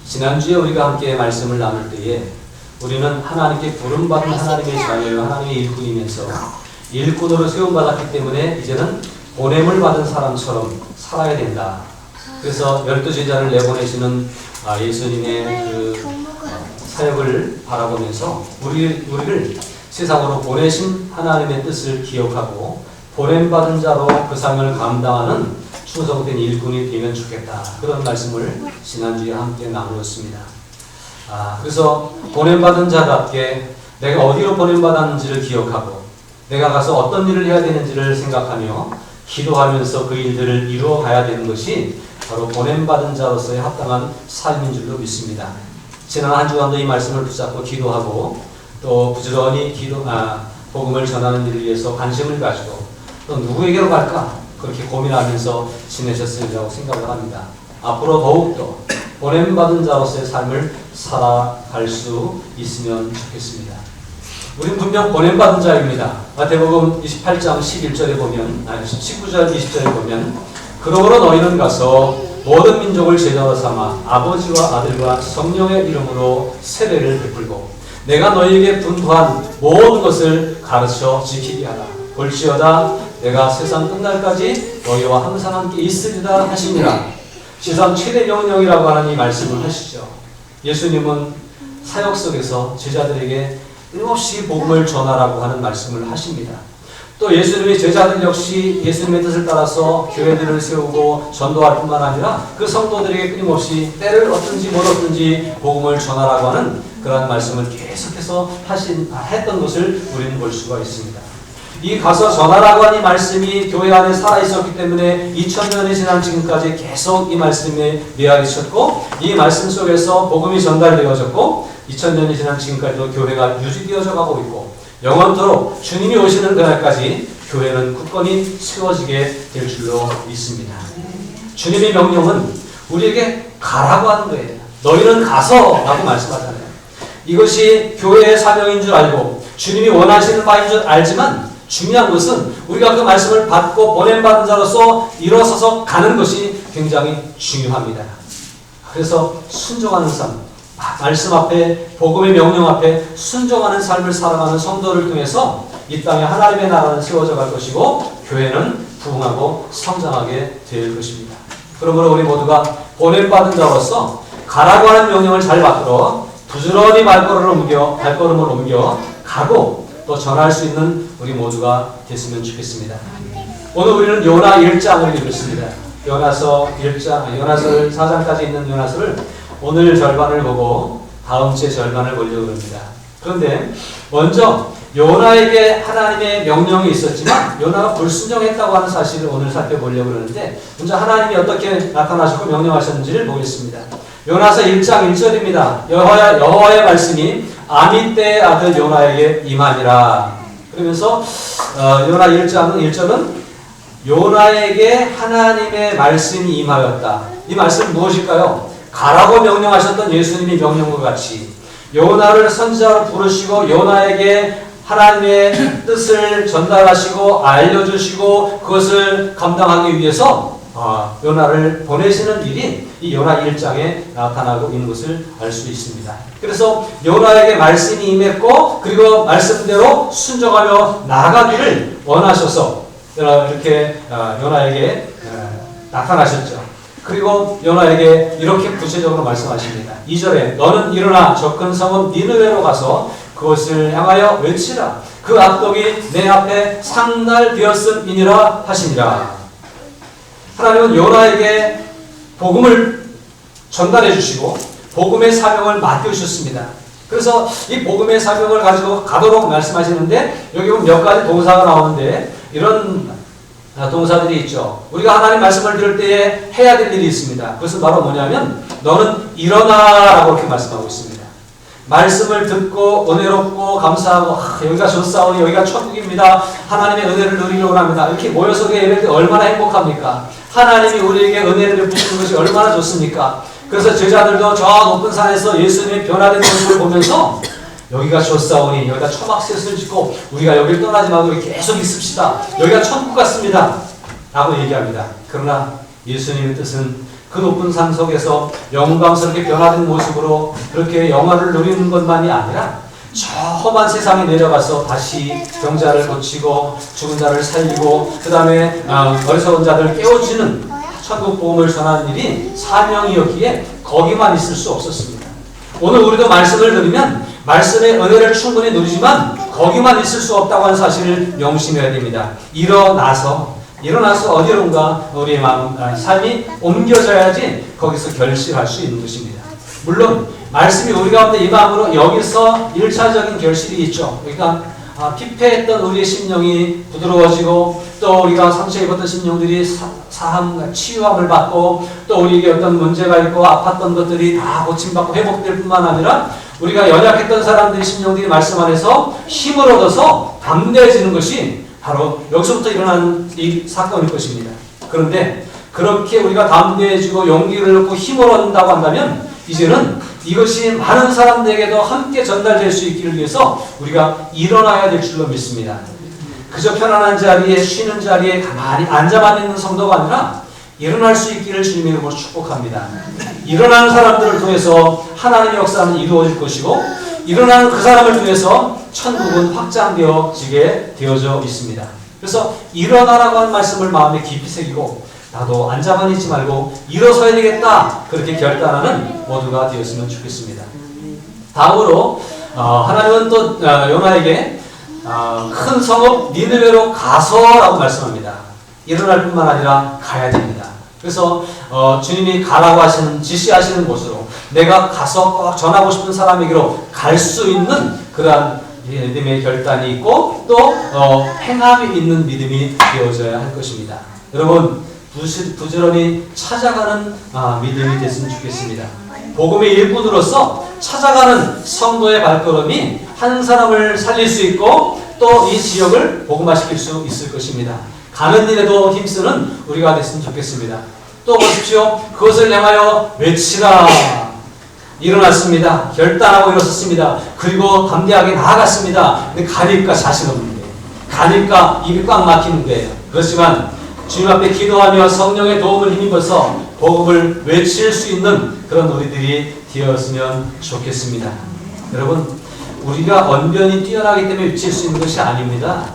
지난주에 우리가 함께 말씀을 나눌 때에 우리는 하나님께 부름받은 하나님의 자녀요 하나님의 일꾼이면서 일꾼으로 세움받았기 때문에 이제는 보냄을 받은 사람처럼 살아야 된다. 그래서 12제자를 내보내시는 예수님의 그 사역을 바라보면서 우리를 세상으로 보내신 하나님의 뜻을 기억하고 보냄받은 자로 그 삶을 감당하는 충성된 일꾼이 되면 좋겠다. 그런 말씀을 지난주에 함께 나누었습니다. 그래서 보냄받은 자답게 내가 어디로 보냄받았는지를 기억하고 내가 가서 어떤 일을 해야 되는지를 생각하며 기도하면서 그 일들을 이루어 가야 되는 것이 바로 보냄받은 자로서의 합당한 삶인 줄로 믿습니다. 지난 한 주간도 이 말씀을 붙잡고 기도하고 또 부지런히 복음을 전하는 일을 위해서 관심을 가지고 또 누구에게로 갈까? 그렇게 고민하면서 지내셨으리라고 생각을 합니다. 앞으로 더욱더 보냄받은 자로서의 삶을 살아갈 수 있으면 좋겠습니다. 우린 분명 보냄받은 자입니다. 마태복음 28장 11절에 보면 19절 20절에 보면 그러므로 너희는 가서 모든 민족을 제자로 삼아 아버지와 아들과 성령의 이름으로 세례를 베풀고 내가 너희에게 분부한 모든 것을 가르쳐 지키게 하라. 볼지어다 내가 세상 끝날까지 너희와 항상 함께 있으리라 하시니라. 세상 최대 명령이라고 하는 이 말씀을 하시죠. 예수님은 사역 속에서 제자들에게 끊임없이 복음을 전하라고 하는 말씀을 하십니다. 또 예수님의 제자들 역시 예수님의 뜻을 따라서 교회들을 세우고 전도할 뿐만 아니라 그 성도들에게 끊임없이 때를 얻든지 못 얻든지 복음을 전하라고 하는 그런 말씀을 계속해서 했던 것을 우리는 볼 수가 있습니다. 이 가서 전하라고 하는 이 말씀이 교회 안에 살아있었기 때문에 2000년이 지난 지금까지 계속 이 말씀에 메아리쳤고 이 말씀 속에서 복음이 전달되어졌고 2000년이 지난 지금까지도 교회가 유지되어져 가고 있고 영원토록 주님이 오시는 그날까지 교회는 굳건히 세워지게 될 줄로 믿습니다. 주님의 명령은 우리에게 가라고 하는 거예요. 너희는 가서 라고 말씀하잖아요. 이것이 교회의 사명인 줄 알고 주님이 원하시는 바인 줄 알지만 중요한 것은 우리가 그 말씀을 받고 보냄받은 자로서 일어서서 가는 것이 굉장히 중요합니다. 그래서 순종하는 삶, 말씀 앞에 복음의 명령 앞에 순종하는 삶을 살아가는 성도를 통해서 이 땅에 하나님의 나라는 세워져 갈 것이고 교회는 부흥하고 성장하게 될 것입니다. 그러므로 우리 모두가 보냄받은 자로서 가라고 하는 명령을 잘 받들어 부지런히 발걸음을 옮겨 가고 또 전할 수 있는 우리 모두가 됐으면 좋겠습니다. 오늘 우리는 요나 1장을 읽었습니다. 요나서 1장, 요나서 4장까지 있는 요나서를 오늘 절반을 보고 다음 주에 절반을 보려고 합니다. 그런데 먼저 요나에게 하나님의 명령이 있었지만 요나가 불순종했다고 하는 사실을 오늘 살펴보려고 하는데 먼저 하나님이 어떻게 나타나셨고 명령하셨는지를 보겠습니다. 요나서 1장 1절입니다. 여호와의 말씀이 아미떼의 아들 요나에게 임하니라. 그러면서 요나 1장 1절은 요나에게 하나님의 말씀이 임하였다. 이 말씀은 무엇일까요? 가라고 명령하셨던 예수님의 명령과 같이 요나를 선지자로 부르시고 요나에게 하나님의 뜻을 전달하시고 알려주시고 그것을 감당하기 위해서 요나를 보내시는 일이 이 요나 1장에 나타나고 있는 것을 알 수 있습니다. 그래서 요나에게 말씀이 임했고 그리고 말씀대로 순종하며 나아가기를 원하셔서 이렇게 요나에게 나타나셨죠. 그리고 요나에게 이렇게 구체적으로 말씀하십니다. 2절에 너는 일어나 저 큰 성읍 니느웨로 가서 그것을 향하여 외치라. 그 악독이 내 앞에 상달되었음이니라 하시니라. 하나님은 요나에게 복음을 전달해 주시고 복음의 사명을 맡겨주셨습니다. 그래서 이 복음의 사명을 가지고 가도록 말씀하시는데 여기 보면 몇 가지 동사가 나오는데 이런 동사들이 있죠. 우리가 하나님 말씀을 들을 때에 해야 될 일이 있습니다. 그것은 바로 뭐냐면 너는 일어나라고 이렇게 말씀하고 있습니다. 말씀을 듣고 은혜롭고 감사하고 여기가 좋사오니 여기가 천국입니다. 하나님의 은혜를 누리려고 합니다. 이렇게 모여서 예배할 때 얼마나 행복합니까? 하나님이 우리에게 은혜를 베푸시는 것이 얼마나 좋습니까? 그래서 제자들도 저 높은 산에서 예수님의 변화된 모습을 보면서 여기가 좋사오니 여기다 초막셋을 짓고 우리가 여기를 떠나지 말고 계속 있읍시다. 여기가 천국 같습니다. 라고 얘기합니다. 그러나 예수님의 뜻은 그 높은 산 속에서 영광스럽게 변화된 모습으로 그렇게 영화를 누리는 것만이 아니라 저 험한 세상에 내려가서 다시 병자를 고치고 죽은 자를 살리고 그 다음에 어리석은 자들을 깨워주는 천국 복음을 전하는 일이 사명이었기에 거기만 있을 수 없었습니다. 오늘 우리도 말씀을 들으면 말씀의 은혜를 충분히 누리지만 거기만 있을 수 없다고 하는 사실을 명심해야 됩니다. 일어나서 어디론가 우리의 삶이 옮겨져야지 거기서 결실할 수 있는 것입니다. 물론 말씀이 우리 가운데 임함으로 여기서 1차적인 결실이 있죠. 그러니까 피폐했던 우리의 심령이 부드러워지고 또 우리가 상처 입었던 심령들이 사함, 치유함을 받고 또 우리에게 어떤 문제가 있고 아팠던 것들이 다 고침받고 회복될 뿐만 아니라 우리가 연약했던 사람들의 심령들이 말씀 안에서 힘을 얻어서 담대해지는 것이 바로 여기서부터 일어나는 이 사건일 것입니다. 그런데 그렇게 우리가 담대해지고 용기를 얻고 힘을 얻는다고 한다면 이제는 이것이 많은 사람들에게도 함께 전달될 수 있기를 위해서 우리가 일어나야 될 줄로 믿습니다. 그저 편안한 자리에 쉬는 자리에 가만히 앉아만 있는 성도가 아니라 일어날 수 있기를 주님의 이름으로 축복합니다. 일어나는 사람들을 통해서 하나님의 역사는 이루어질 것이고 일어나는 그 사람을 통해서 천국은 확장되어지게 되어져 있습니다. 그래서 일어나라고 하는 말씀을 마음에 깊이 새기고 나도 앉아만 있지 말고 일어서야 되겠다 그렇게 결단하는 모두가 되었으면 좋겠습니다. 다음으로 하나님은 또 요나에게 큰 성읍 니느웨로 가서라고 말씀합니다. 일어날 뿐만 아니라 가야 됩니다. 그래서 주님이 가라고 하시는 지시하시는 곳으로 내가 가서 꼭 전하고 싶은 사람에게로 갈 수 있는 그러한 믿음의 결단이 있고 또 행함이 있는 믿음이 되어져야 할 것입니다. 여러분 부지런히 찾아가는 믿음이 됐으면 좋겠습니다. 복음의 일꾼으로서 찾아가는 성도의 발걸음이 한 사람을 살릴 수 있고 또 이 지역을 복음화시킬 수 있을 것입니다. 가는 일에도 힘쓰는 우리가 됐으면 좋겠습니다. 또 보십시오. 그것을 향하여 외치라. 일어났습니다. 결단하고 일어섰습니다. 그리고 담대하게 나아갔습니다. 근데 가니까 자신 없는 거예요. 가니까 입이 꽉 막히는 거예요. 그렇지만 주님 앞에 기도하며 성령의 도움을 힘입어서 복음을 외칠 수 있는 그런 우리들이 되었으면 좋겠습니다. 여러분, 우리가 언변이 뛰어나기 때문에 외칠 수 있는 것이 아닙니다.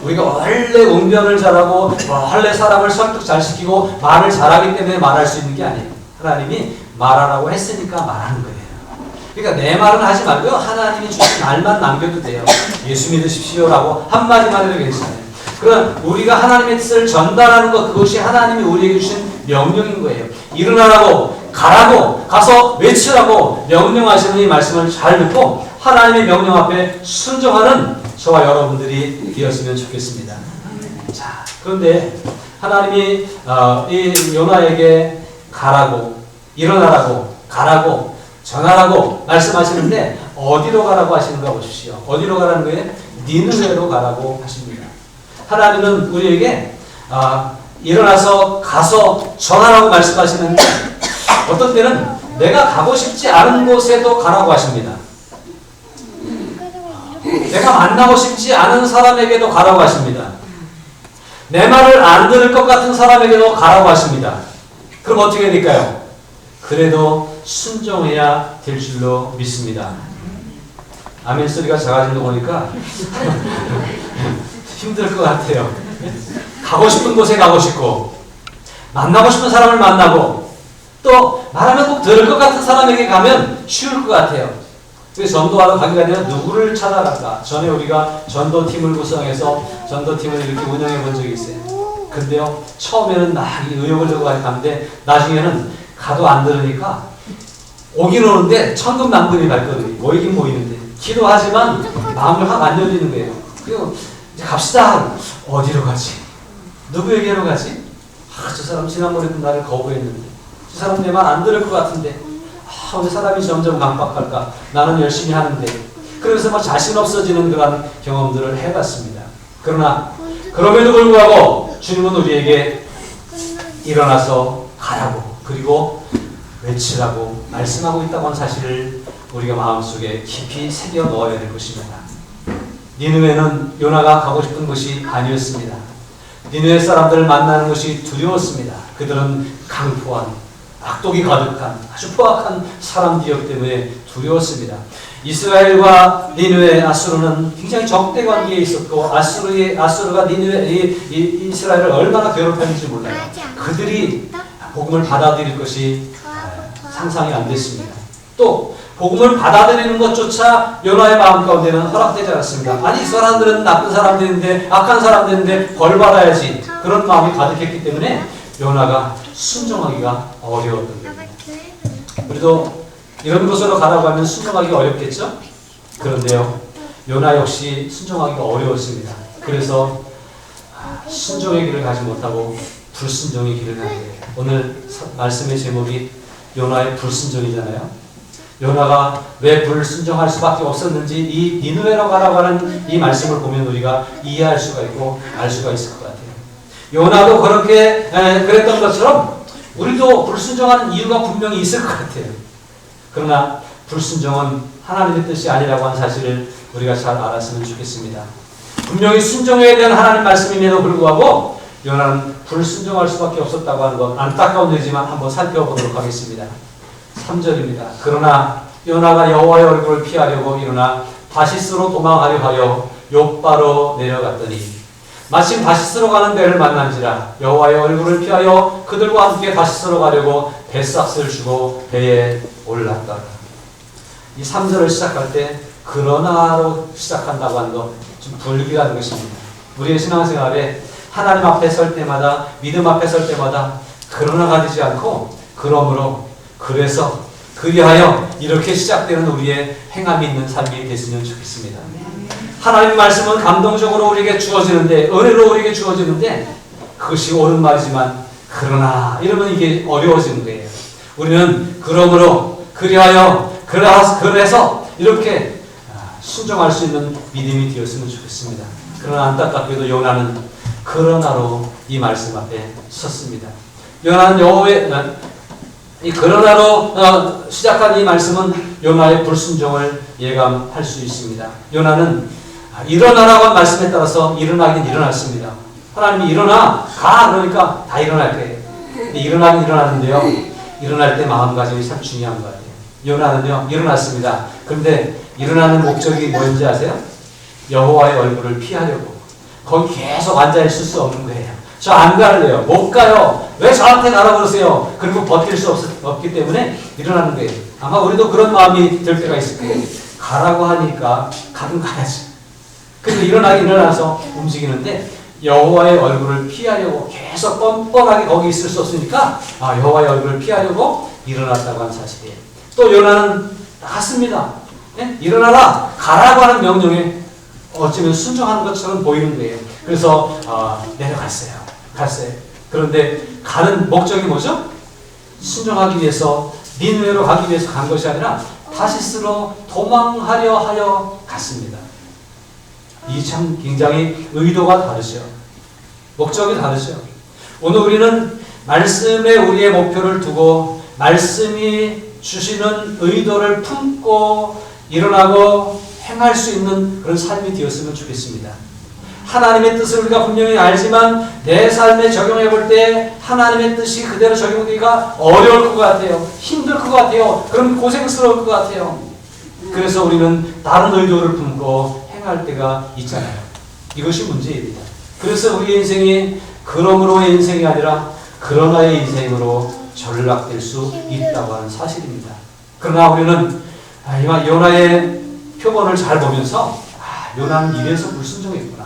우리가 원래 언변을 잘하고 원래 사람을 설득 잘 시키고 말을 잘하기 때문에 말할 수 있는 게 아니에요. 하나님이 말하라고 했으니까 말하는 거예요. 그러니까 내 말은 하지 말고요. 하나님이 주신 말만 남겨도 돼요. 예수 믿으십시오라고 한마디만 해도 괜찮아요. 그럼 우리가 하나님의 뜻을 전달하는 것, 그것이 하나님이 우리에게 주신 명령인 거예요. 일어나라고, 가라고, 가서 외치라고 명령하시는 이 말씀을 잘 듣고 하나님의 명령 앞에 순종하는 저와 여러분들이 되었으면 좋겠습니다. 자, 그런데 하나님이 이 요나에게 가라고, 일어나라고, 가라고, 전하라고 말씀하시는데 어디로 가라고 하시는가 보십시오. 어디로 가라는 거예요? 니느웨로 가라고 하십니다. 하나님은 우리에게 일어나서 가서 전하라고 말씀하시는데 어떤 때는 내가 가고 싶지 않은 곳에도 가라고 하십니다. 내가 만나고 싶지 않은 사람에게도 가라고 하십니다. 내 말을 안 들을 것 같은 사람에게도 가라고 하십니다. 그럼 어떻게 될까요? 그래도 순종해야 될 줄로 믿습니다. 아멘 소리가 작아진 거 보니까 힘들 것 같아요. 가고 싶은 곳에 가고 싶고 만나고 싶은 사람을 만나고 또 말하면 꼭 들을 것 같은 사람에게 가면 쉬울 것 같아요. 그래서 전도하러 가기가 되면 누구를 찾아갈까? 전에 우리가 전도팀을 구성해서 전도팀을 이렇게 운영해 본 적이 있어요. 근데요, 처음에는 막 의욕을 들고 가는데 나중에는 가도 안 들으니까 오긴 오는데 천근만근이 발걸음이 모이긴 모이는데 기도하지만 마음이 확 안 열리는 거예요. 그리고 이제 갑시다. 어디로 가지? 누구에게로 가지? 저 사람 지난번에도 나를 거부했는데 저 사람 내 말 안 들을 것 같은데 왜 사람이 점점 강박할까? 나는 열심히 하는데 그래서 막 자신 없어지는 그런 경험들을 해봤습니다. 그러나 그럼에도 불구하고 주님은 우리에게 일어나서 가라고 그리고 외치라고 말씀하고 있다고 하는 사실을 우리가 마음속에 깊이 새겨 넣어야 될 것입니다. 니느웨는 요나가 가고 싶은 곳이 아니었습니다. 니느웨 사람들을 만나는 것이 두려웠습니다. 그들은 강포한 악독이 가득한 아주 포악한 사람들이었기 때문에 두려웠습니다. 이스라엘과 니느웨, 아수르는 굉장히 적대 관계에 있었고 아수르가 이스라엘을 얼마나 괴롭혔는지 몰라요. 그들이 복음을 받아들일 것이 상상이 안 됐습니다. 또 복음을 받아들이는 것조차 요나의 마음 가운데는 허락되지 않았습니다. 아니 이 사람들은 나쁜 사람들인데 악한 사람들인데 벌 받아야지 그런 마음이 가득했기 때문에 요나가 순종하기가 어려웠던 겁니다. 우리도 이런 곳으로 가라고 하면 순종하기 어렵겠죠? 그런데요 요나 역시 순종하기가 어려웠습니다. 그래서 순종의 길을 가지 못하고 불순종의 길을 가게 돼요. 오늘 말씀의 제목이 요나의 불순종이잖아요. 요나가 왜 불순종할 수밖에 없었는지 이 니느웨로 가라고 하는 이 말씀을 보면 우리가 이해할 수가 있고 알 수가 있을 것 같아요. 요나도 그렇게 그랬던 것처럼 우리도 불순종하는 이유가 분명히 있을 것 같아요. 그러나 불순종은 하나님의 뜻이 아니라고 하는 사실을 우리가 잘 알았으면 좋겠습니다. 분명히 순종해야 되는 하나님 말씀임에도 불구하고 요나는 불순종할 수밖에 없었다고 하는 것 안타까운 일이지만 한번 살펴보도록 하겠습니다. 3절입니다. 그러나 요나가 여호와의 얼굴을 피하려고 일어나 다시스로 도망하려 하여 욥바로 내려갔더니 마침 다시스로 가는 배를 만난지라 여호와의 얼굴을 피하여 그들과 함께 다시스로 가려고 뱃삭을 주고 배에 올랐더라. 이 3절을 시작할 때 그러나로 시작한다고 하는 것 좀 불길한 것입니다. 우리의 신앙생활에 하나님 앞에 설 때마다 믿음 앞에 설 때마다 그러나가 되지 않고 그러므로 그래서 그리하여 이렇게 시작되는 우리의 행함이 있는 삶이 됐으면 좋겠습니다. 하나님 말씀은 감동적으로 우리에게 주어지는데 은혜로 우리에게 주어지는데 그것이 옳은 말이지만 그러나 이러면 이게 어려워지는 거예요. 우리는 그러므로 그리하여 그래서 이렇게 순종할 수 있는 믿음이 되었으면 좋겠습니다. 그러나 안타깝게도 요나는 그러나로 이 말씀 앞에 섰습니다. 요나는 이 그러나로 시작한 이 말씀은 요나의 불순종을 예감할 수 있습니다. 요나는 일어나라고 한 말씀에 따라서 일어나긴 일어났습니다. 하나님이 일어나 가 그러니까 다 일어날 거예요. 근데 일어나긴 일어났는데요. 일어날 때 마음가짐이 참 중요한 것 같아요. 요나는요 일어났습니다. 그런데 일어나는 목적이 뭔지 아세요? 여호와의 얼굴을 피하려고. 거기 계속 앉아있을 수 없는 거예요. 저 안 갈래요. 못 가요. 왜 저한테 가라 그러세요? 그리고 버틸 수 없기 때문에 일어나는 거예요. 아마 우리도 그런 마음이 들 때가 있을 거예요. 가라고 하니까 가긴 가야지. 그래서 일어나서 움직이는데 여호와의 얼굴을 피하려고 계속 뻔뻔하게 거기 있을 수 없으니까 여호와의 얼굴을 피하려고 일어났다고 하는 사실이에요. 또 요나는 나갔습니다. 네? 일어나라 가라고 하는 명령에 어쩌면 순종하는 것처럼 보이는 거예요. 그래서 내려갔어요. 갔어요. 그런데 가는 목적이 뭐죠? 순종하기 위해서 니느웨로 가기 위해서 간 것이 아니라 다시스로 도망하려 하여 갔습니다. 이 참 굉장히 의도가 다르죠. 목적이 다르죠. 오늘 우리는 말씀에 우리의 목표를 두고 말씀이 주시는 의도를 품고 일어나고 행할 수 있는 그런 삶이 되었으면 좋겠습니다. 하나님의 뜻을 우리가 분명히 알지만 내 삶에 적용해 볼 때 하나님의 뜻이 그대로 적용되기가 어려울 것 같아요. 힘들 것 같아요. 그럼 고생스러울 것 같아요. 그래서 우리는 다른 의도를 품고 행할 때가 있잖아요. 이것이 문제입니다. 그래서 우리의 인생이 그러므로의 인생이 아니라 그러나의 인생으로 전락될 수 있다고 하는 사실입니다. 그러나 우리는 요나의 표본을 잘 보면서 요나는 이래서 불순종했구나.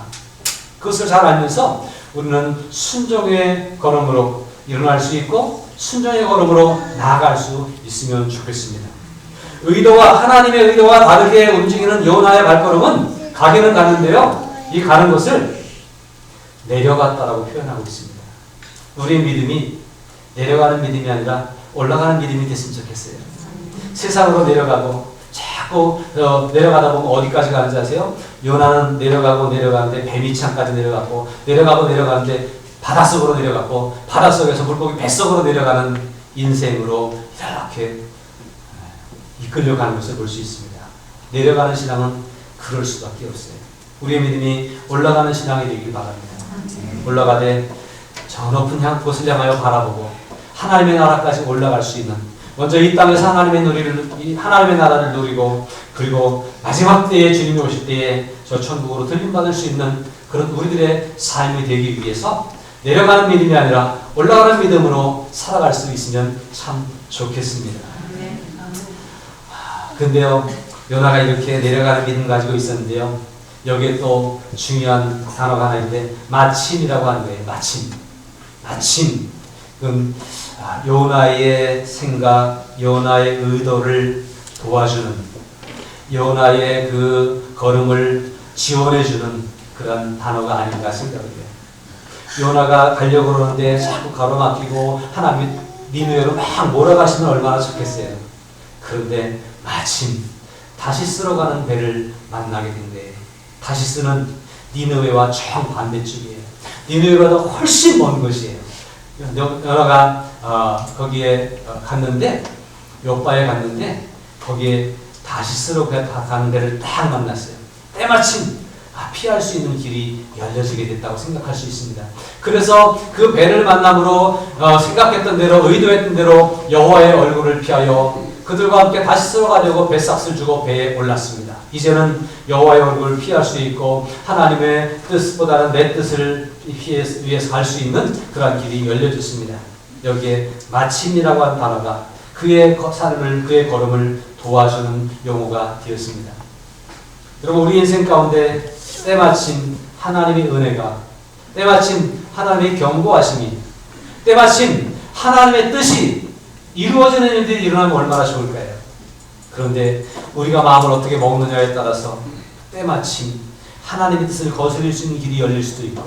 그것을 잘 알면서 우리는 순종의 걸음으로 일어날 수 있고 순종의 걸음으로 나아갈 수 있으면 좋겠습니다. 하나님의 의도와 다르게 움직이는 요나의 발걸음은 가기는 가는데요. 이 가는 것을 내려갔다라고 표현하고 있습니다. 우리의 믿음이 내려가는 믿음이 아니라 올라가는 믿음이 됐으면 좋겠어요. 세상으로 내려가고 자꾸 내려가다 보면 어디까지 가는지 아세요? 요나는 내려가는데 배미창까지 내려가고 내려가는데 바닷속으로 내려갔고 바닷속에서 물고기 뱃속으로 내려가는 인생으로 이렇게 이끌려가는 것을 볼 수 있습니다. 내려가는 신앙은 그럴 수밖에 없어요. 우리의 믿음이 올라가는 신앙이 되길 바랍니다. 올라가되 저 높은 곳을 향하여 바라보고 하나님의 나라까지 올라갈 수 있는, 먼저 이 땅에서 하나님의 나라를 누리고, 그리고 마지막 때에 주님이 오실 때에 저 천국으로 들림받을 수 있는 그런 우리들의 삶이 되기 위해서 내려가는 믿음이 아니라 올라가는 믿음으로 살아갈 수 있으면 참 좋겠습니다. 근데요, 요나가 이렇게 내려가는 믿음 가지고 있었는데요, 여기에 또 중요한 단어가 하나 있는데 마침이라고 하는 거예요. 마침. 그럼 요나의 생각, 요나의 의도를 도와주는, 요나의 그 걸음을 지원해주는 그런 단어가 아닌가 생각해요. 요나가 가려고 그러는데 자꾸 가로막히고 하나님이 니느웨로 막 몰아가시면 얼마나 좋겠어요. 그런데 마침 다시스로 가는 배를 만나게 된 거예요. 다시스는 니느웨와 정반대쪽이에요. 니느웨보다 훨씬 먼 곳이에요. 요나가 거기에 갔는데, 요바에 갔는데 거기에 다시스로 가는 데를 딱 만났어요. 때마침 피할 수 있는 길이 열려지게 됐다고 생각할 수 있습니다. 그래서 그 배를 만남으로 생각했던 대로, 의도했던 대로 여호와의 얼굴을 피하여 그들과 함께 다시스로 가려고 배삭을 주고 배에 올랐습니다. 이제는 여호와의 얼굴을 피할 수 있고 하나님의 뜻보다는 내 뜻을 위해서 갈 수 있는 그러한 길이 열려졌습니다. 여기에 마침이라고 하는 단어가 그의 삶을, 그의 걸음을 도와주는 용어가 되었습니다. 여러분, 우리 인생 가운데 때마침 하나님의 은혜가, 때마침 하나님의 경고하심이, 때마침 하나님의 뜻이 이루어지는 일들이 일어나면 얼마나 좋을까요? 그런데 우리가 마음을 어떻게 먹느냐에 따라서 때마침 하나님의 뜻을 거스릴 수 있는 길이 열릴 수도 있고,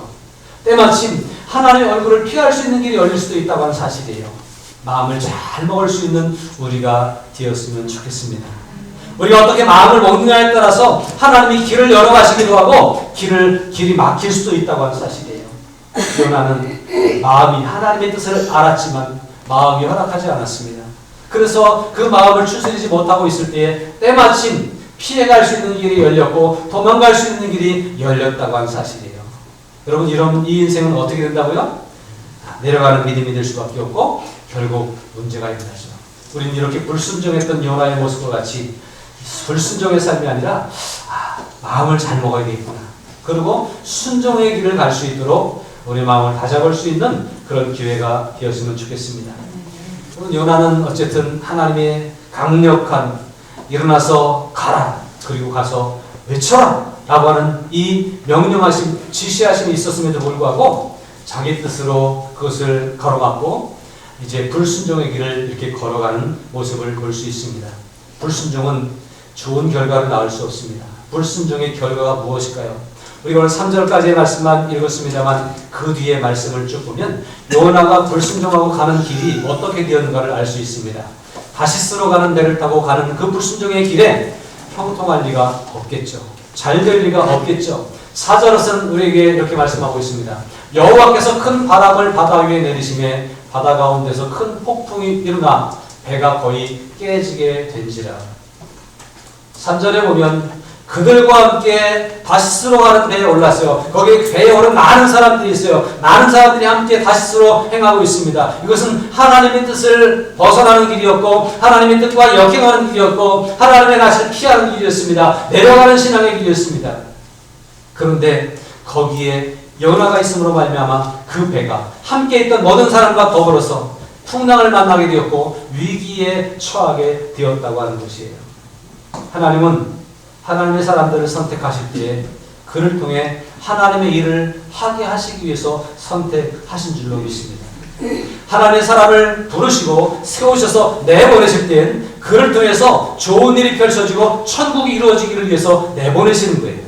때마침 하나님의 얼굴을 피할 수 있는 길이 열릴 수도 있다고 하는 사실이에요. 마음을 잘 먹을 수 있는 우리가 되었으면 좋겠습니다. 우리가 어떻게 마음을 먹느냐에 따라서 하나님이 길을 열어가시기도 하고 길이 막힐 수도 있다고 하는 사실이에요. 요나는 마음이 하나님의 뜻을 알았지만 마음이 허락하지 않았습니다. 그래서 그 마음을 추스리지 못하고 있을 때에 때마침 피해갈 수 있는 길이 열렸고 도망갈 수 있는 길이 열렸다고 하는 사실이에요. 여러분, 이 인생은 어떻게 된다고요? 내려가는 믿음이 될 수밖에 없고 결국 문제가 일어나죠. 우리는 이렇게 불순종했던 요나의 모습과 같이 불순종의 삶이 아니라 마음을 잘 먹어야 되겠구나. 그리고 순종의 길을 갈 수 있도록 우리 마음을 다잡을 수 있는 그런 기회가 되었으면 좋겠습니다. 요나는 어쨌든 하나님의 강력한 일어나서 가라, 그리고 가서 외쳐라 라고 하는 이 명령하심, 지시하심이 있었음에도 불구하고 자기 뜻으로 그것을 가로막고 이제 불순종의 길을 이렇게 걸어가는 모습을 볼 수 있습니다. 불순종은 좋은 결과를 낳을 수 없습니다. 불순종의 결과가 무엇일까요? 우리가 오늘 3절까지의 말씀만 읽었습니다만 그 뒤에 말씀을 쭉 보면 요나가 불순종하고 가는 길이 어떻게 되었는가를 알 수 있습니다. 다시스로 가는 배를 타고 가는 그 불순종의 길에 형통할 리가 없겠죠. 잘 될 리가 없겠죠. 4절에서는 우리에게 이렇게 말씀하고 있습니다. 여호와께서 큰 바람을 바다 위에 내리심에 바다 가운데서 큰 폭풍이 일어나 배가 거의 깨지게 된지라. 3절에 보면 그들과 함께 다시스로 가는 배에 올랐어요. 거기에 배에 오른 많은 사람들이 있어요. 많은 사람들이 함께 다시스로 행하고 있습니다. 이것은 하나님의 뜻을 벗어나는 길이었고 하나님의 뜻과 역행하는 길이었고 하나님의 낯을 피하는 길이었습니다. 내려가는 신앙의 길이었습니다. 그런데 거기에 요나가 있음으로 말미암아 그 배가 함께 있던 모든 사람과 더불어서 풍랑을 만나게 되었고 위기에 처하게 되었다고 하는 것이에요. 하나님은 하나님의 사람들을 선택하실 때에 그를 통해 하나님의 일을 하게 하시기 위해서 선택하신 줄로 믿습니다. 하나님의 사람을 부르시고 세우셔서 내보내실 때엔 그를 통해서 좋은 일이 펼쳐지고 천국이 이루어지기를 위해서 내보내시는 거예요.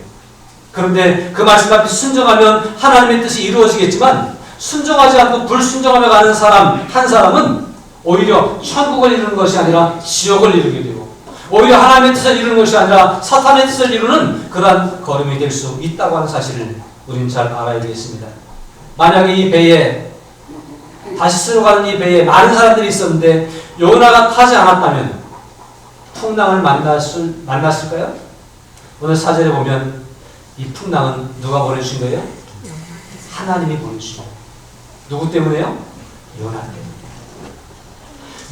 그런데 그 말씀 앞에 순종하면 하나님의 뜻이 이루어지겠지만 순종하지 않고 불순종하며 가는 사람 한 사람은 오히려 천국을 이루는 것이 아니라 지옥을 이루게 되고 오히려 하나님의 뜻을 이루는 것이 아니라 사탄의 뜻을 이루는 그러한 걸음이 될 수 있다고 하는 사실을 우리는 잘 알아야 되겠습니다. 만약에 이 배에 다시스로 가는 이 배에 많은 사람들이 있었는데 요나가 타지 않았다면 풍랑을 만났을까요? 오늘 4절에 보면 이 풍랑은 누가 보내주신 거예요? 하나님이 보내주시고. 누구 때문에요? 요나 때문에.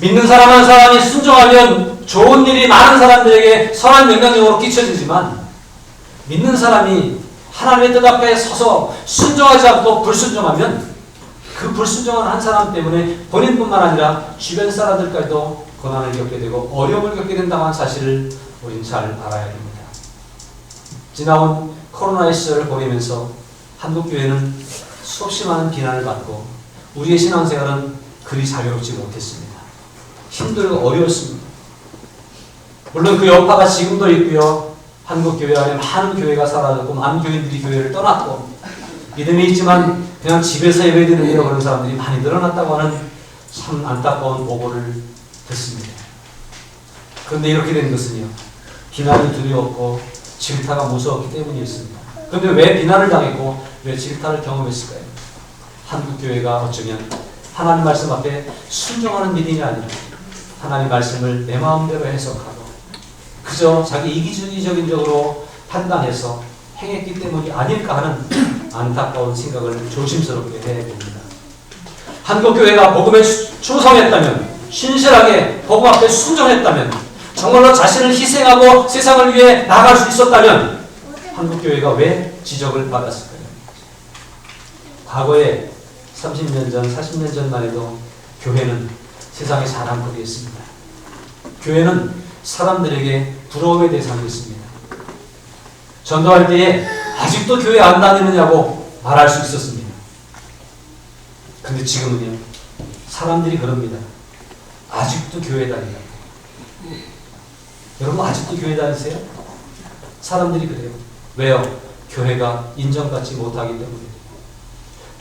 믿는 사람 한 사람이 순종하면 좋은 일이 많은 사람들에게 선한 영향력으로 끼쳐지지만, 믿는 사람이 하나님의 뜻 앞에 서서 순종하지 않고 불순종하면 그 불순종한 한 사람 때문에 본인뿐만 아니라 주변 사람들까지도 고난을 겪게 되고 어려움을 겪게 된다는 사실을 우리는 잘 알아야 됩니다. 지나온 코로나의 시절을 보내면서 한국교회는 수없이 많은 비난을 받고 우리의 신앙생활은 그리 자유롭지 못했습니다. 힘들고 어려웠습니다. 물론 그 여파가 지금도 있고요. 한국교회 안에 많은 교회가 사라졌고 많은 교인들이 교회를 떠났고 믿음이 있지만 그냥 집에서 예배드리려고 그런 사람들이 많이 늘어났다고 하는 참 안타까운 보고를 듣습니다. 그런데 이렇게 된 것은요. 비난이 두려웠고 질타가 무서웠기 때문이었습니다. 그런데 왜 비난을 당했고 왜 질타를 경험했을까요? 한국교회가 어쩌면 하나님 말씀 앞에 순종하는 믿음이 아니라 하나님 말씀을 내 마음대로 해석하고 그저 자기 이기주의적으로 판단해서 행했기 때문이 아닐까 하는 안타까운 생각을 조심스럽게 해야 됩니다. 한국교회가 복음에 충성했다면, 신실하게 복음 앞에 순종했다면, 정말로 자신을 희생하고 세상을 위해 나갈 수 있었다면 한국교회가 왜 지적을 받았을까요? 과거에 30년 전, 40년 전만 해도 교회는 세상의 자랑거리였습니다. 교회는 사람들에게 부러움의 대상이었습니다. 전도할 때에 아직도 교회 안 다니느냐고 말할 수 있었습니다. 근데 지금은요, 사람들이 그럽니다. 아직도 교회 다니냐고. 여러분 아직도 교회 다니세요? 사람들이 그래요. 왜요? 교회가 인정받지 못하기 때문에.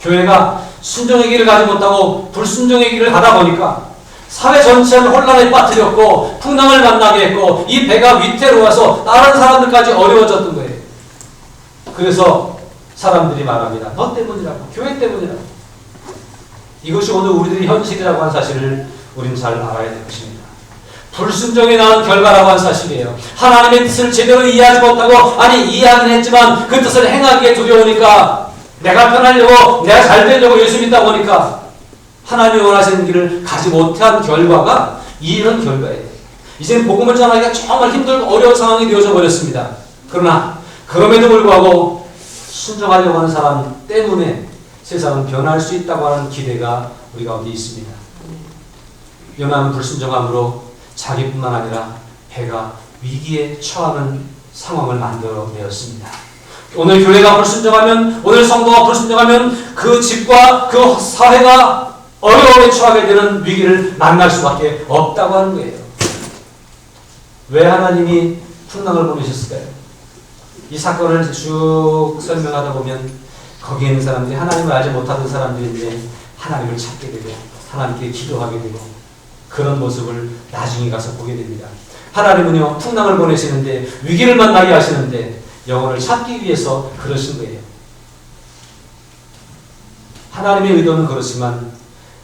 교회가 순종의 길을 가지 못하고 불순종의 길을 가다 보니까 사회 전체를 혼란에 빠뜨렸고 풍랑을 만나게 했고 이 배가 위태로워서 다른 사람들까지 어려워졌던 거예요. 그래서 사람들이 말합니다. 너 때문이라고. 교회 때문이라고. 이것이 오늘 우리들의 현실이라고 하는 사실을 우리는 잘 알아야 될 것입니다. 불순종이 낳은 결과라고 하는 사실이에요. 하나님의 뜻을 제대로 이해하지 못하고 이해하긴 했지만 그 뜻을 행하기에 두려우니까 내가 편하려고 내가 잘 되려고 예수 믿다 보니까 하나님이 원하시는 길을 가지 못한 결과가 이런 결과예요. 이제는 복음을 전하기가 정말 힘들고 어려운 상황이 되어져 버렸습니다. 그러나 그럼에도 불구하고 순종하려고 하는 사람 때문에 세상은 변할 수 있다고 하는 기대가 우리 가운데 있습니다. 요나는 불순종함으로 자기뿐만 아니라 배가 위기에 처하는 상황을 만들어내었습니다. 오늘 교회가 불순종하면, 오늘 성도가 불순종하면 그 집과 그 사회가 어려움에 처하게 되는 위기를 만날 수밖에 없다고 하는 거예요. 왜 하나님이 풍랑을 보내셨을까요? 이 사건을 쭉 설명하다 보면 거기에 있는 사람들이 하나님을 알지 못하던 사람들인데 하나님을 찾게 되고 하나님께 기도하게 되고 그런 모습을 나중에 가서 보게 됩니다. 하나님은요, 풍랑을 보내시는데 위기를 만나게 하시는데 영혼을 찾기 위해서 그러신 거예요. 하나님의 의도는 그렇지만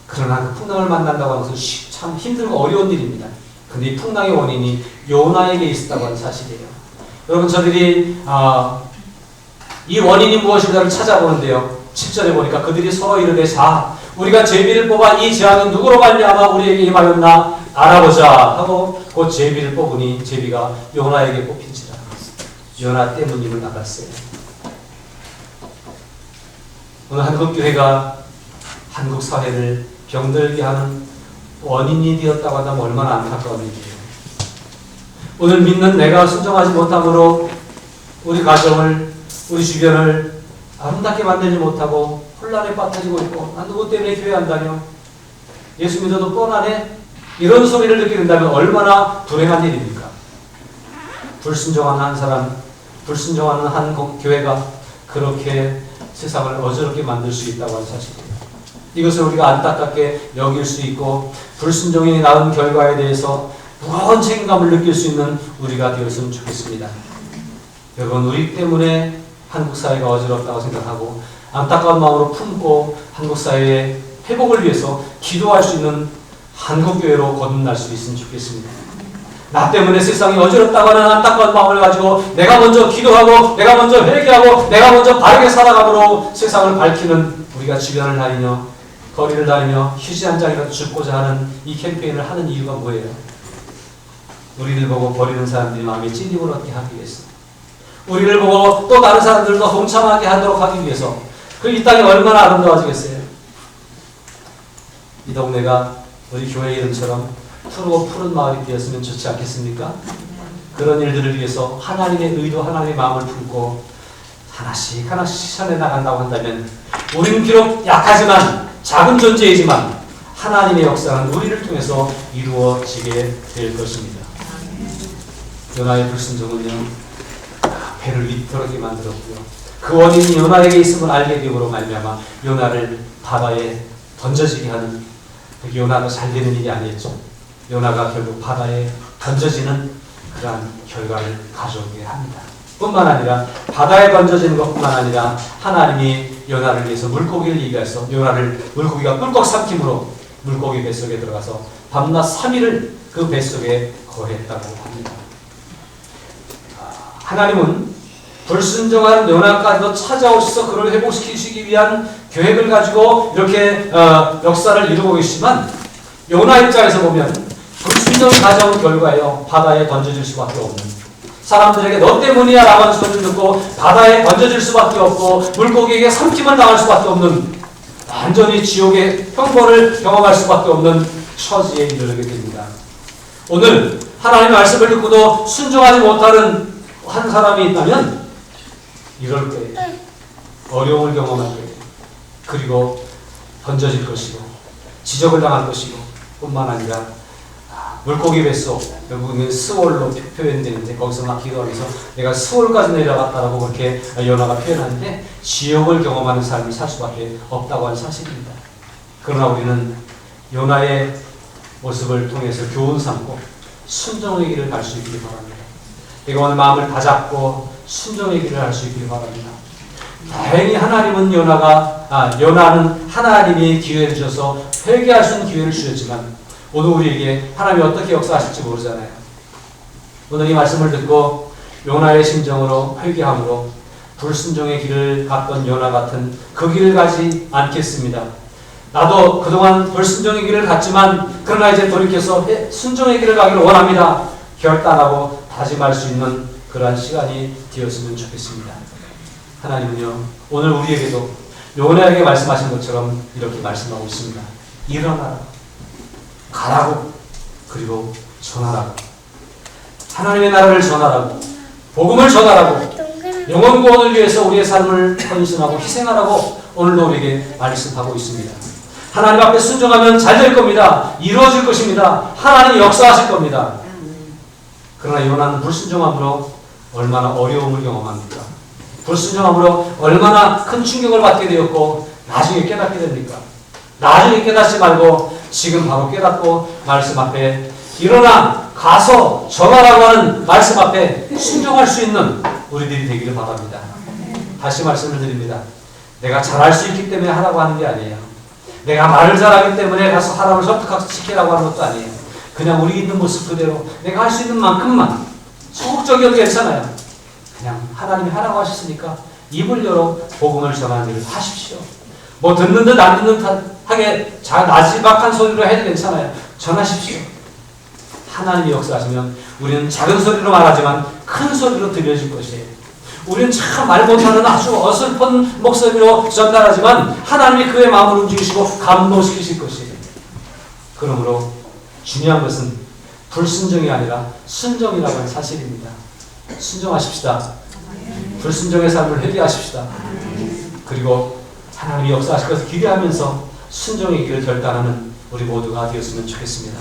그러나 그 풍랑을 만난다고 하는 것은 참 힘들고 어려운 일입니다. 근데 이 풍랑의 원인이 요나에게 있었다고 하는 사실이에요. 여러분 저들이 이 원인이 무엇인가를 찾아보는데요. 7절에 보니까 그들이 서로 이르되 자 우리가 제비를 뽑아 이 재앙이 누구로 말미암아 우리에게 임하였나 알아보자 하고 곧 제비를 뽑으니 제비가 요나에게 뽑힌지라. 요나 때문임을 알았어요. 오늘 한국교회가 한국 사회를 병들게 하는 원인이 되었다고 한다면 얼마나 안타까운 일이에요. 오늘 믿는 내가 순종하지 못함으로 우리 가정을, 우리 주변을 아름답게 만들지 못하고 혼란에 빠뜨리고 있고 난 누구 때문에 교회 안 다녀? 예수 믿어도 뻔하네? 이런 소리를 듣게 된다면 얼마나 불행한 일입니까? 불순종하는 한 사람, 불순종하는 한 교회가 그렇게 세상을 어지럽게 만들 수 있다고 하는 사실이에요. 이것을 우리가 안타깝게 여길 수 있고 불순종이 낳은 결과에 대해서 무거운 책임감을 느낄 수 있는 우리가 되었으면 좋겠습니다. 여러분 우리 때문에 한국 사회가 어지럽다고 생각하고 안타까운 마음으로 품고 한국 사회의 회복을 위해서 기도할 수 있는 한국교회로 거듭날 수 있으면 좋겠습니다. 나 때문에 세상이 어지럽다고 하는 안타까운 마음을 가지고 내가 먼저 기도하고 내가 먼저 회개하고 내가 먼저 바르게 살아감으로 세상을 밝히는 우리가 주변을 다니며 거리를 다니며 휴지 한 장이라도 줍고자 하는 이 캠페인을 하는 이유가 뭐예요? 우리를 보고 버리는 사람들이 마음에 찔림을 얻게 하기 위해서, 우리를 보고 또 다른 사람들도 동참하게 하도록 하기 위해서. 그 이 땅이 얼마나 아름다워지겠어요? 이 동네가 우리 교회 이름처럼 푸르고 푸른 마을이 되었으면 좋지 않겠습니까? 그런 일들을 위해서 하나님의 의도, 하나님의 마음을 품고 하나씩 하나씩 실천해 나간다고 한다면 우리는 비록 약하지만 작은 존재이지만 하나님의 역사는 우리를 통해서 이루어지게 될 것입니다. 요나의 불순종은요, 배를 위태롭게 만들었고요. 그 원인이 요나에게 있음을 알게 되므로 말미암아 요나를 바다에 던져지게 하는, 요나가 잘 되는 일이 아니었죠. 요나가 결국 바다에 던져지는 그러한 결과를 가져오게 합니다. 뿐만 아니라 바다에 던져지는 것뿐만 아니라 하나님이 요나를 위해서 물고기를 얘기해서 요나를 물고기가 꿀꺽 삼킴으로 물고기 뱃속에 들어가서 밤낮 3일을 그 뱃속에 거했다고 합니다. 하나님은 불순종한 요나까지도 찾아오셔서 그를 회복시키시기 위한 계획을 가지고 이렇게 역사를 이루고 계시지만 요나 입장에서 보면 불순종이 가져온 결과예요. 바다에 던져질 수밖에 없는, 사람들에게 너 때문이야 라고 하는 소리를 듣고 바다에 던져질 수밖에 없고 물고기에게 삼킴을 당할 수밖에 없는, 완전히 지옥의 형벌을 경험할 수밖에 없는 처지에 이르게 됩니다. 오늘 하나님의 말씀을 듣고도 순종하지 못하는 한 사람이 있다면 이럴 거예요. 어려움을 경험할 거예요. 그리고 던져질 것이고 지적을 당할 것이고 뿐만 아니라 물고기 뱃속, 결국은 스월로 표현되는데 거기서 막 기도하면서 내가 스월까지 내려갔다라고 그렇게 요나가 표현하는데 지옥을 경험하는 삶이 살 수밖에 없다고 하는 사실입니다. 그러나 우리는 요나의 모습을 통해서 교훈 삼고 순종의 길을 갈 수 있기를 바랍니다. 내가 오늘 마음을 다잡고 순종의 길을 할 수 있기를 바랍니다. 다행히 하나님은 요나는 하나님이 기회를 주셔서 회개할 수 있는 기회를 주셨지만 오늘 우리에게 하나님이 어떻게 역사하실지 모르잖아요. 오늘 이 말씀을 듣고 요나의 심정으로 회개함으로 불순종의 길을 갔던 요나 같은 그 길을 가지 않겠습니다. 나도 그동안 불순종의 길을 갔지만 그러나 이제 돌이켜서 순종의 길을 가기를 원합니다. 결단하고 다짐할 수 있는 그러한 시간이 되었으면 좋겠습니다. 하나님은요, 오늘 우리에게도 요나에게 말씀하신 것처럼 이렇게 말씀하고 있습니다. 일어나라, 가라고, 그리고 전하라고. 하나님의 나라를 전하라고, 복음을 전하라고, 영원 구원을 위해서 우리의 삶을 헌신하고 희생하라고 오늘도 우리에게 말씀하고 있습니다. 하나님 앞에 순종하면 잘 될 겁니다. 이루어질 것입니다. 하나님이 역사하실 겁니다. 그러나 요나는 불순종함으로 얼마나 어려움을 경험합니까? 불순종함으로 얼마나 큰 충격을 받게 되었고 나중에 깨닫게 됩니까? 나중에 깨닫지 말고 지금 바로 깨닫고 말씀 앞에 일어나 가서 전하라고 하는 말씀 앞에 순종할 수 있는 우리들이 되기를 바랍니다. 다시 말씀을 드립니다. 내가 잘할 수 있기 때문에 하라고 하는 게 아니에요. 내가 말을 잘하기 때문에 가서 하라고 설득시키라고 하는 것도 아니에요. 그냥 우리 있는 모습 그대로 내가 할 수 있는 만큼만 소극적이어도 괜찮아요. 그냥 하나님이 하라고 하셨으니까 입을 열어 복음을 전하는 일을 하십시오. 뭐 듣는 듯 안 듣는 듯하게 나지막한 소리로 해도 괜찮아요. 전하십시오. 하나님이 역사하시면 우리는 작은 소리로 말하지만 큰 소리로 들려질 것이에요. 우리는 참 말 못하는 아주 어설픈 목소리로 전달하지만 하나님이 그의 마음을 움직이시고 감동시키실 것이에요. 그러므로 중요한 것은 불순종이 아니라 순종이라고 하는 사실입니다. 순종하십시다. 불순종의 삶을 회개하십시다. 그리고 하나님이 역사하실 것을 기대하면서 순종의 길을 결단하는 우리 모두가 되었으면 좋겠습니다.